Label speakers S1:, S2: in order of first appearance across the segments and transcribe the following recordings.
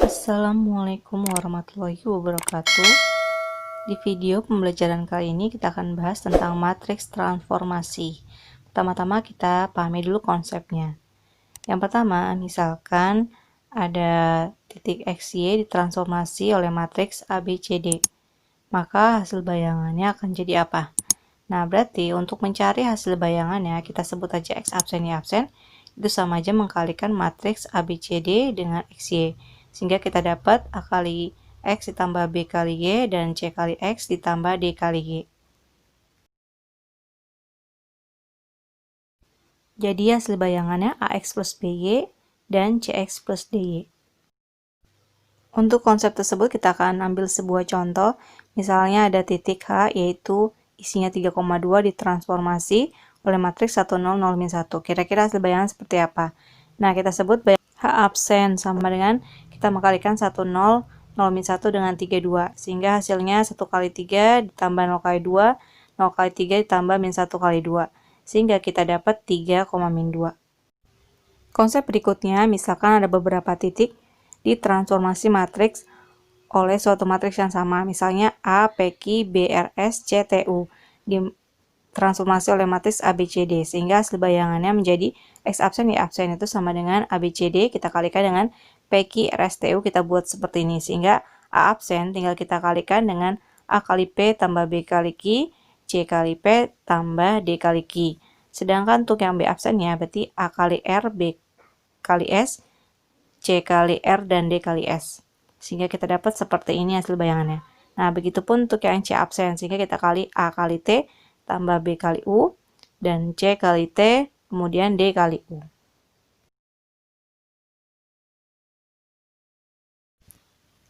S1: Assalamualaikum warahmatullahi wabarakatuh. Di video pembelajaran kali ini kita akan bahas tentang matriks transformasi. Pertama-tama kita pahami dulu konsepnya. Yang pertama, misalkan ada titik XY ditransformasi oleh matriks ABCD. Maka hasil bayangannya akan jadi apa? Nah, berarti untuk mencari hasil bayangannya, kita sebut aja X absen Y absen, itu sama aja mengkalikan matriks ABCD dengan XY. Sehingga kita dapat A kali X ditambah B kali Y dan C kali X ditambah D kali Y. Jadi hasil bayangannya AX plus BY dan CX plus DY. Untuk konsep tersebut kita akan ambil sebuah contoh. Misalnya ada titik H yaitu isinya 3,2 ditransformasi oleh matriks 1, 0, 0, 1. Kira-kira hasil bayangan seperti apa? Nah, kita sebut H absen sama dengan kita mengkalikan 1, 0, 0, 1 dengan 3, 2. Sehingga hasilnya 1 kali 3 ditambah 0 kali 2, 0 kali 3 ditambah min 1 kali 2. Sehingga kita dapat 3, min 2. Konsep berikutnya, misalkan ada beberapa titik ditransformasi matriks oleh suatu matriks yang sama, misalnya A, PQ, B, RS, C, TU, ditransformasi oleh matriks ABCD, sehingga hasil bayangannya menjadi X absen Y absen itu sama dengan ABCD, kita kalikan dengan PQ, RS, TU, kita buat seperti ini, sehingga A absen tinggal kita kalikan dengan A kali P tambah B kali Q, C kali P tambah D kali Q. Sedangkan untuk yang B absennya berarti A kali R, B kali S, C kali R, dan D kali S. Sehingga kita dapat seperti ini hasil bayangannya. Nah, begitupun untuk yang C absen. Sehingga kita kali A kali T, tambah B kali U, dan C kali T, kemudian D kali U.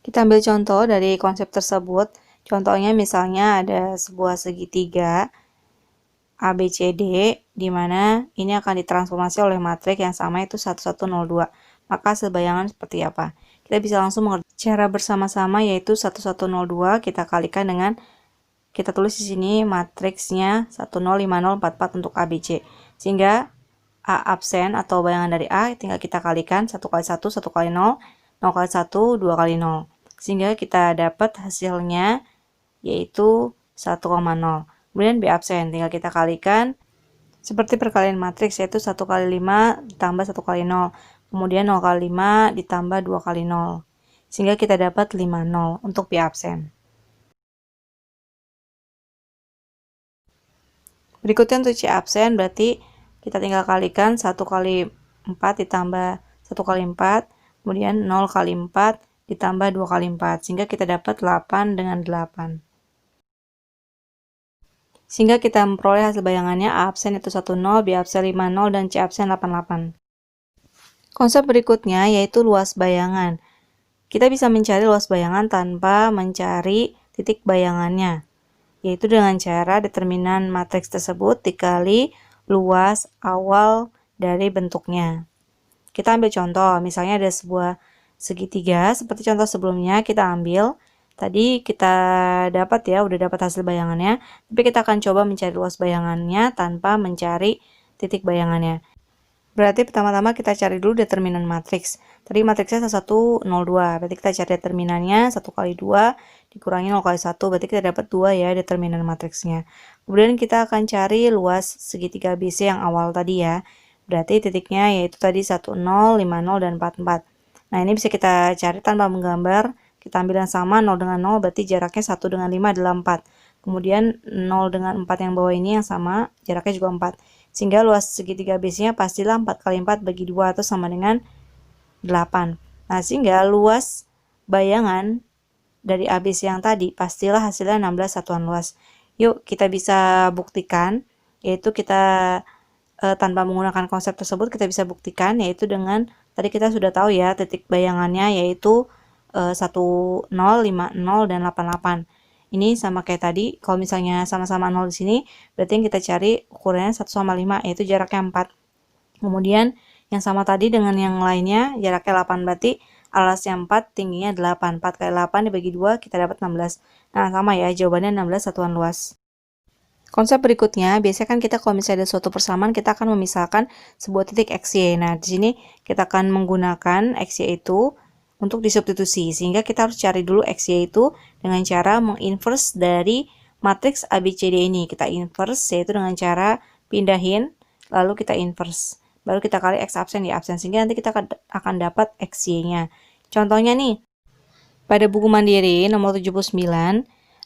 S1: Kita ambil contoh dari konsep tersebut. Contohnya misalnya ada sebuah segitiga ABCD, di mana ini akan ditransformasi oleh matriks yang sama yaitu 1102. Maka hasil bayangan seperti apa? Kita bisa langsung mengerjakan cara bersama-sama yaitu 1102 kita kalikan dengan, kita tulis di sini matriksnya 105044 untuk ABC. Sehingga A absen atau bayangan dari A tinggal kita kalikan 1 kali 1, 1 kali 0, 0 kali 1, 2 kali 0. Sehingga kita dapat hasilnya yaitu 1,0. Kemudian B absen tinggal kita kalikan seperti perkalian matriks yaitu 1 kali 5 ditambah 1 kali 0. Kemudian 0 kali 5 ditambah 2 kali 0. Sehingga kita dapat 50 untuk B absen. Berikutnya untuk C absen berarti kita tinggal kalikan 1 kali 4 ditambah 1 kali 4. Kemudian 0 kali 4 ditambah 2 kali 4. Sehingga kita dapat 8 dengan 8. Sehingga kita memperoleh hasil bayangannya A absen itu 10, B absen 50, dan C absen 88. Konsep berikutnya yaitu luas bayangan. Kita bisa mencari luas bayangan tanpa mencari titik bayangannya, yaitu dengan cara determinan matriks tersebut dikali luas awal dari bentuknya. Kita ambil contoh, misalnya ada sebuah segitiga, seperti contoh sebelumnya kita ambil. Tadi kita dapat ya, udah dapat hasil bayangannya, tapi kita akan coba mencari luas bayangannya tanpa mencari titik bayangannya. Berarti pertama-tama kita cari dulu determinan matriks. Tadi matriksnya 1102, berarti kita cari determinannya 1 kali 2 dikurangi 0 kali 1, berarti kita dapat 2 ya determinan matriksnya. Kemudian kita akan cari luas segitiga ABC yang awal tadi ya. Berarti titiknya yaitu tadi 10, 50, dan 44. Nah, ini bisa kita cari tanpa menggambar. Kita ambil yang sama, 0 dengan 0 berarti jaraknya 1 dengan 5 adalah 4. Kemudian 0 dengan 4 yang bawah ini yang sama, jaraknya juga 4. Sehingga luas segitiga ABC-nya pastilah 4 kali 4 bagi 2 atau sama dengan 8. Nah, sehingga luas bayangan dari ABC yang tadi pastilah hasilnya 16 satuan luas. Yuk kita bisa buktikan, yaitu kita tanpa menggunakan konsep tersebut kita bisa buktikan, yaitu dengan tadi kita sudah tahu ya titik bayangannya yaitu 10, 50, dan 88. Ini sama kayak tadi, kalau misalnya sama-sama 0 di sini, berarti yang kita cari ukurannya 1 sama 5, yaitu jaraknya 4. Kemudian yang sama tadi dengan yang lainnya, jaraknya 8, berarti alasnya 4, tingginya 8. 4 kali 8 dibagi 2, kita dapat 16. Nah, sama ya, jawabannya 16 satuan luas. Konsep berikutnya, biasanya kan kita kalau misalnya ada suatu persamaan, kita akan memisahkan sebuah titik XY. Nah, di sini kita akan menggunakan XY itu untuk disubstitusi. Sehingga kita harus cari dulu XY itu dengan cara menginverse dari matriks ABCD ini. Kita inverse yaitu dengan cara pindahin, lalu kita inverse. Baru kita kali X absen Y absen, sehingga nanti kita akan dapat XY-nya. Contohnya nih, pada buku Mandiri nomor 79,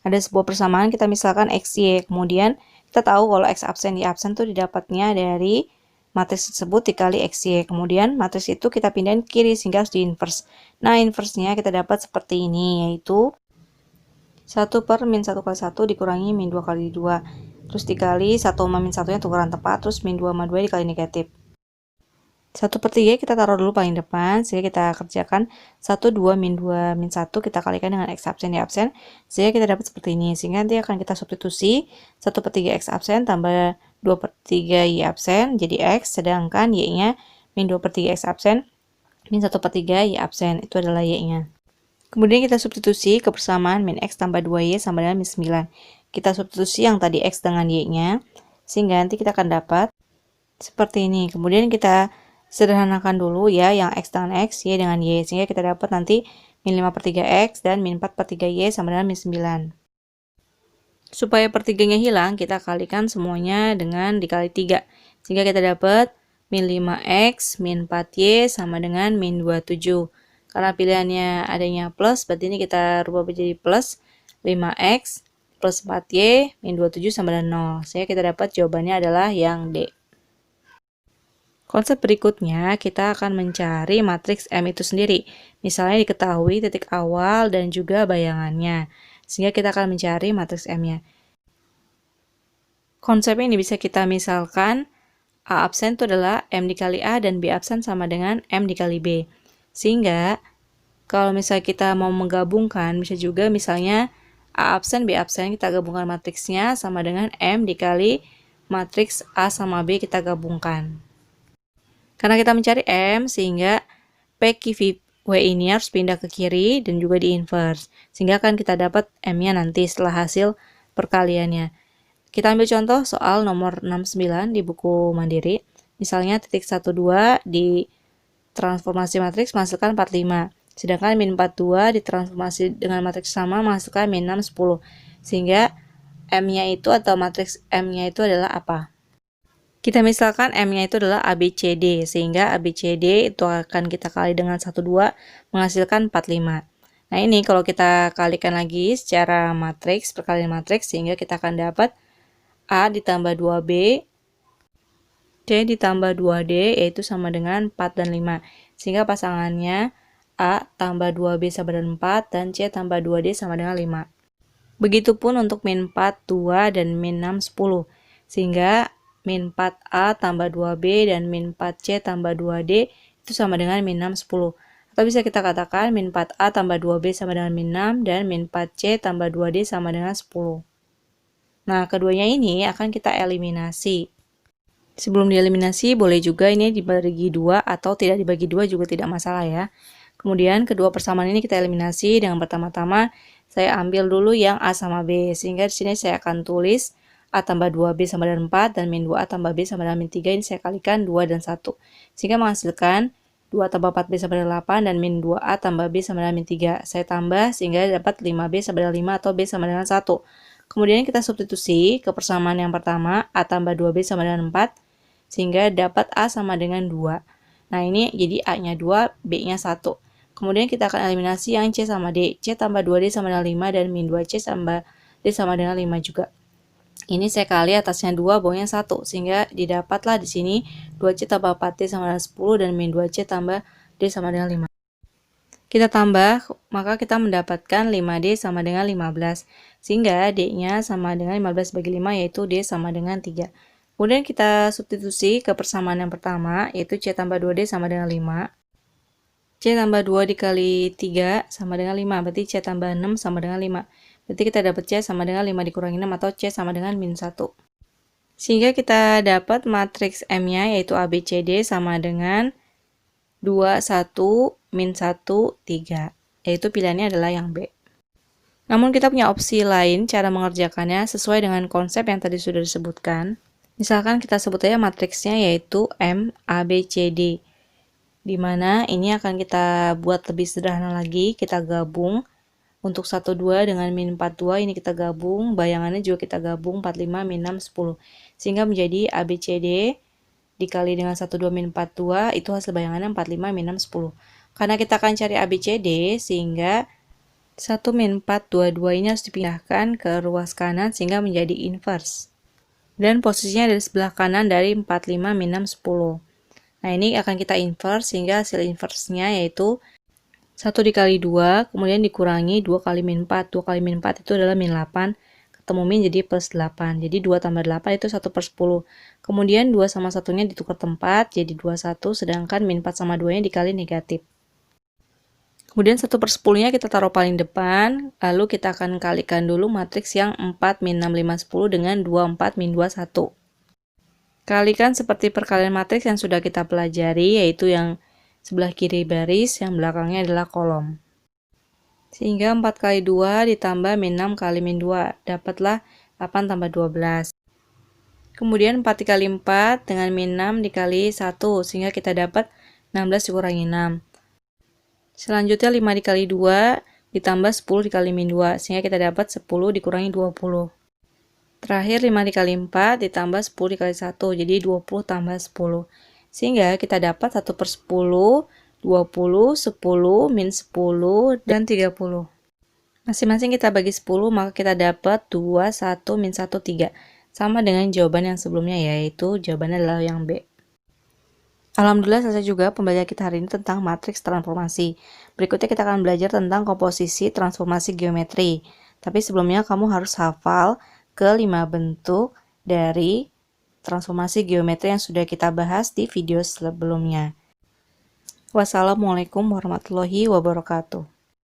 S1: ada sebuah persamaan, kita misalkan XY, kemudian kita tahu kalau X absen Y absen itu didapatnya dari matriks tersebut dikali XY. Kemudian matriks itu kita pindahin ke kiri sehingga harus di-inverse. Nah, inverse-nya kita dapat seperti ini, yaitu 1 per min 1 kali 1 dikurangi min 2 kali 2. Terus dikali 1 sama min 1-nya tukeran tepat, terus min 2 sama 2 dikali negatif. 1 per 3 kita taruh dulu paling depan, sehingga kita kerjakan 1, 2, min 2, min 1, kita kalikan dengan X absen, Y absen, sehingga kita dapat seperti ini. Sehingga nanti akan kita substitusi 1 per 3 X absen tambah 2 per 3 Y absen, jadi X, sedangkan Y-nya min 2 per 3 X absen, min 1 per 3 Y absen, itu adalah Y-nya. Kemudian kita substitusi ke persamaan min X tambah 2Y sama dengan min 9. Kita substitusi yang tadi X dengan Y-nya, sehingga nanti kita akan dapat seperti ini. Kemudian kita sederhanakan dulu ya, yang X dengan X, Y dengan Y, sehingga kita dapat nanti min 5 per 3X dan min 4 per 3Y sama dengan min 9. Supaya per 3-nya hilang, kita kalikan semuanya dengan dikali 3, sehingga kita dapat min 5X, min 4Y sama dengan min 27. Karena pilihannya adanya plus, berarti ini kita rubah menjadi plus 5X plus 4Y min 27 sama dengan 0. Sehingga kita dapat jawabannya adalah yang D. Konsep berikutnya, kita akan mencari matriks M itu sendiri. Misalnya diketahui titik awal dan juga bayangannya. Sehingga kita akan mencari matriks M-nya. Konsep ini bisa kita misalkan A absen itu adalah M dikali A dan B absen sama dengan M dikali B. Sehingga kalau misalnya kita mau menggabungkan, bisa juga misalnya A absen, B absen, kita gabungkan matriksnya sama dengan M dikali matriks A sama B kita gabungkan. Karena kita mencari M, sehingga PQV ini harus pindah ke kiri dan juga di-inverse. Sehingga akan kita dapat M-nya nanti setelah hasil perkaliannya. Kita ambil contoh soal nomor 69 di buku Mandiri. Misalnya titik 12 di transformasi matriks menghasilkan 45. Sedangkan min 42 ditransformasi dengan matriks sama menghasilkan min 6, 10. Sehingga M-nya itu atau matriks M-nya itu adalah apa? Kita misalkan M-nya itu adalah ABCD, sehingga ABCD itu akan kita kali dengan 12 menghasilkan 45. Nah, ini kalau kita kalikan lagi secara matriks, perkalian matriks, sehingga kita akan dapat A ditambah 2B, C ditambah 2D, yaitu sama dengan 4 dan 5. Sehingga pasangannya A tambah 2B sama dengan 4, dan C tambah 2D sama dengan 5. Begitupun untuk min 4, 2, dan min 6, 10. Sehingga min 4A tambah 2B dan min 4C tambah 2D itu sama dengan min 6, 10. Atau bisa kita katakan min 4A tambah 2B sama dengan min 6 dan min 4C tambah 2D sama dengan 10. Nah, keduanya ini akan kita eliminasi. Sebelum dieliminasi, boleh juga ini dibagi 2 atau tidak dibagi 2 juga tidak masalah ya. Kemudian kedua persamaan ini kita eliminasi dengan pertama-tama saya ambil dulu yang A sama B. Sehingga di sini saya akan tulis A tambah 2B sama dengan 4 dan min 2A tambah B sama dengan min 3, ini saya kalikan 2 dan 1. Sehingga menghasilkan 2 tambah 4B sama dengan 8 dan min 2A tambah B sama dengan min 3. Saya tambah sehingga dapat 5B sama dengan 5 atau B sama dengan 1. Kemudian kita substitusi ke persamaan yang pertama, A tambah 2B sama dengan 4, sehingga dapat A sama dengan 2. Nah, ini jadi A-nya 2, B-nya 1. Kemudian kita akan eliminasi yang C sama D. C tambah 2D sama dengan 5 dan min 2C tambah D sama dengan 5 juga. Ini saya kali atasnya 2, bawahnya 1, sehingga didapatlah di sini 2C tambah 4D sama dengan 10 dan min 2C tambah D sama dengan 5. Kita tambah, maka kita mendapatkan 5D sama dengan 15, sehingga D-nya sama dengan 15 bagi 5, yaitu D sama dengan 3. Kemudian kita substitusi ke persamaan yang pertama, yaitu C tambah 2D sama dengan 5. C tambah 2 dikali 3 sama dengan 5, berarti C tambah 6 sama dengan 5. Berarti kita dapat C sama dengan 5 dikurangi 6 atau C sama dengan min 1. Sehingga kita dapat matriks M-nya yaitu ABCD sama dengan 2, 1, min 1, 3. Yaitu pilihannya adalah yang B. Namun kita punya opsi lain cara mengerjakannya sesuai dengan konsep yang tadi sudah disebutkan. Misalkan kita sebut aja matriksnya yaitu M, A, B, C, D. Dimana ini akan kita buat lebih sederhana lagi, kita gabung. Untuk 12 dengan min 42 ini kita gabung, bayangannya juga kita gabung, 45 min 6, 10. Sehingga menjadi ABCD dikali dengan 12 min 42, itu hasil bayangannya 45 min 6, 10. Karena kita akan cari ABCD, sehingga 1 min 4, 22 ini harus dipindahkan ke ruas kanan sehingga menjadi inverse. Dan posisinya dari sebelah kanan dari 45 min 6, 10. Nah, ini akan kita inverse sehingga hasil inverse-nya yaitu 1 dikali 2, kemudian dikurangi 2 kali min 4. 2 kali min 4 itu adalah min 8, ketemu min jadi plus 8. Jadi 2 tambah 8 itu 1/10. Kemudian 2 sama 1-nya ditukar tempat, jadi 21, sedangkan min 4 sama 2-nya dikali negatif. Kemudian 1/10-nya kita taruh paling depan, lalu kita akan kalikan dulu matriks yang 4, min 6, 5, 10 dengan 24, min 2, 1. Kalikan seperti perkalian matriks yang sudah kita pelajari, yaitu yang sebelah kiri baris, yang belakangnya adalah kolom. Sehingga 4 kali 2 ditambah min 6 kali min 2, dapatlah 8 tambah 12. Kemudian 4 dikali 4 dengan min 6 dikali 1, sehingga kita dapat 16 dikurangi 6. Selanjutnya 5 dikali 2 ditambah 10 dikali min 2, sehingga kita dapat 10 dikurangi 20. Terakhir 5 dikali 4 ditambah 10 dikali 1, jadi 20 tambah 10. Sehingga kita dapat 1/10, 20, 10, min 10, dan 30. Masing-masing kita bagi 10, maka kita dapat 2, 1, min 1, 3. Sama dengan jawaban yang sebelumnya, yaitu jawabannya adalah yang B. Alhamdulillah selesai juga pembelajaran kita hari ini tentang matriks transformasi. Berikutnya kita akan belajar tentang komposisi transformasi geometri. Tapi sebelumnya kamu harus hafal ke 5 bentuk dari transformasi geometri yang sudah kita bahas di video sebelumnya. Wassalamualaikum warahmatullahi wabarakatuh.